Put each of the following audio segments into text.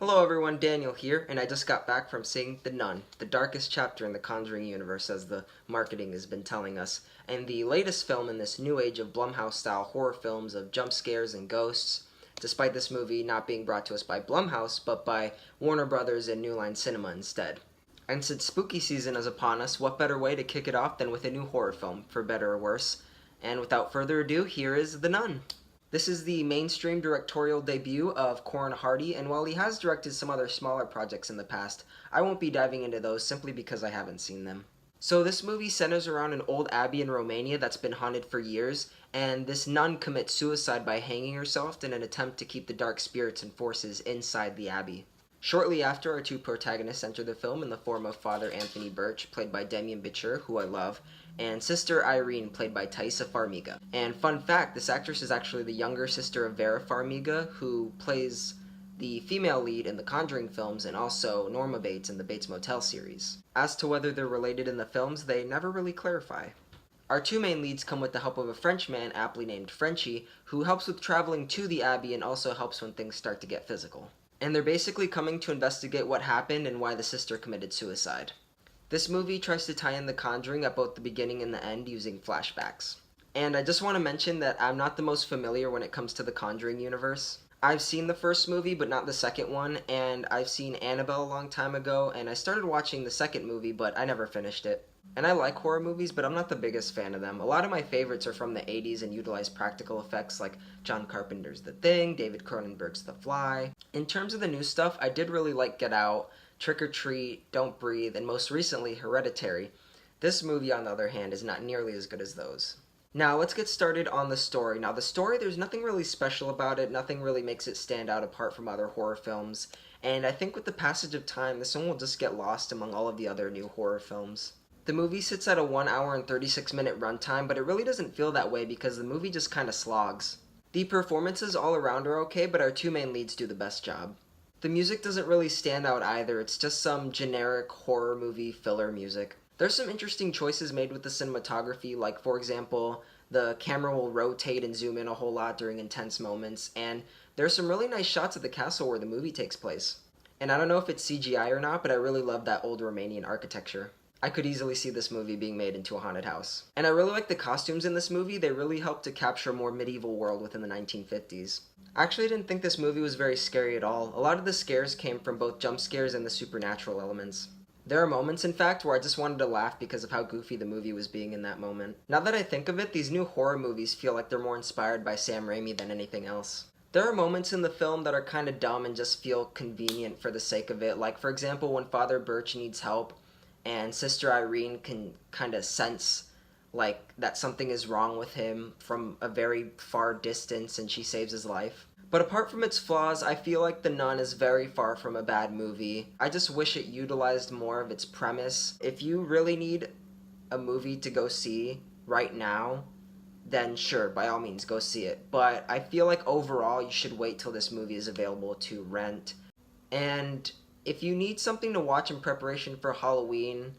Hello everyone, Daniel here, and I just got back from seeing The Nun, the darkest chapter in the Conjuring universe as the marketing has been telling us, and the latest film in this new age of Blumhouse-style horror films of jump scares and ghosts, despite this movie not being brought to us by Blumhouse, but by Warner Brothers and New Line Cinema instead. And since spooky season is upon us, what better way to kick it off than with a new horror film, for better or worse? And without further ado, here is The Nun. This is the mainstream directorial debut of Corin Hardy, and while he has directed some other smaller projects in the past, I won't be diving into those simply because I haven't seen them. So this movie centers around an old abbey in Romania that's been haunted for years, and this nun commits suicide by hanging herself in an attempt to keep the dark spirits and forces inside the abbey. Shortly after, our two protagonists enter the film in the form of Father Anthony Birch, played by Demian Bichir, who I love, and Sister Irene, played by Taissa Farmiga. And fun fact, this actress is actually the younger sister of Vera Farmiga, who plays the female lead in the Conjuring films and also Norma Bates in the Bates Motel series. As to whether they're related in the films, they never really clarify. Our two main leads come with the help of a French man aptly named Frenchie, who helps with traveling to the abbey and also helps when things start to get physical. And they're basically coming to investigate what happened and why the sister committed suicide. This movie tries to tie in The Conjuring at both the beginning and the end using flashbacks. And I just want to mention that I'm not the most familiar when it comes to the Conjuring universe. I've seen the first movie, but not the second one, and I've seen Annabelle a long time ago, and I started watching the second movie, but I never finished it. And I like horror movies, but I'm not the biggest fan of them. A lot of my favorites are from the 80s and utilize practical effects like John Carpenter's The Thing, David Cronenberg's The Fly. In terms of the new stuff, I did really like Get Out, Trick or Treat, Don't Breathe, and most recently, Hereditary. This movie, on the other hand, is not nearly as good as those. Now, let's get started on the story. Now, the story, there's nothing really special about it. Nothing really makes it stand out apart from other horror films. And I think with the passage of time, this one will just get lost among all of the other new horror films. The movie sits at a 1 hour and 36-minute runtime, but it really doesn't feel that way because the movie just kind of slogs. The performances all around are okay, but our two main leads do the best job. The music doesn't really stand out either. It's just some generic horror movie filler music. There's some interesting choices made with the cinematography, like for example, the camera will rotate and zoom in a whole lot during intense moments, and there's some really nice shots of the castle where the movie takes place. And I don't know if it's CGI or not, but I really love that old Romanian architecture. I could easily see this movie being made into a haunted house. And I really like the costumes in this movie. They really help to capture a more medieval world within the 1950s. Actually, I didn't think this movie was very scary at all. A lot of the scares came from both jump scares and the supernatural elements. There are moments, in fact, where I just wanted to laugh because of how goofy the movie was being in that moment. Now that I think of it, these new horror movies feel like they're more inspired by Sam Raimi than anything else. There are moments in the film that are kind of dumb and just feel convenient for the sake of it, like for example when Father Birch needs help and Sister Irene can kind of sense like that something is wrong with him from a very far distance and she saves his life. But apart from its flaws, I feel like The Nun is very far from a bad movie. I just wish it utilized more of its premise. If you really need a movie to go see right now, then sure, by all means, go see it. But I feel like overall, you should wait till this movie is available to rent. And if you need something to watch in preparation for Halloween,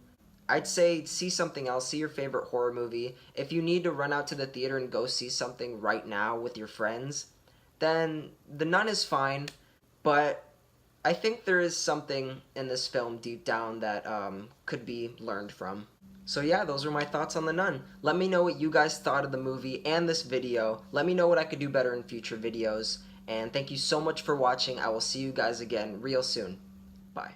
I'd say see something else, see your favorite horror movie. If you need to run out to the theater and go see something right now with your friends, then The Nun is fine, but I think there is something in this film deep down that could be learned from. So yeah, those are my thoughts on The Nun. Let me know what you guys thought of the movie and this video. Let me know what I could do better in future videos. And thank you so much for watching. I will see you guys again real soon. Bye.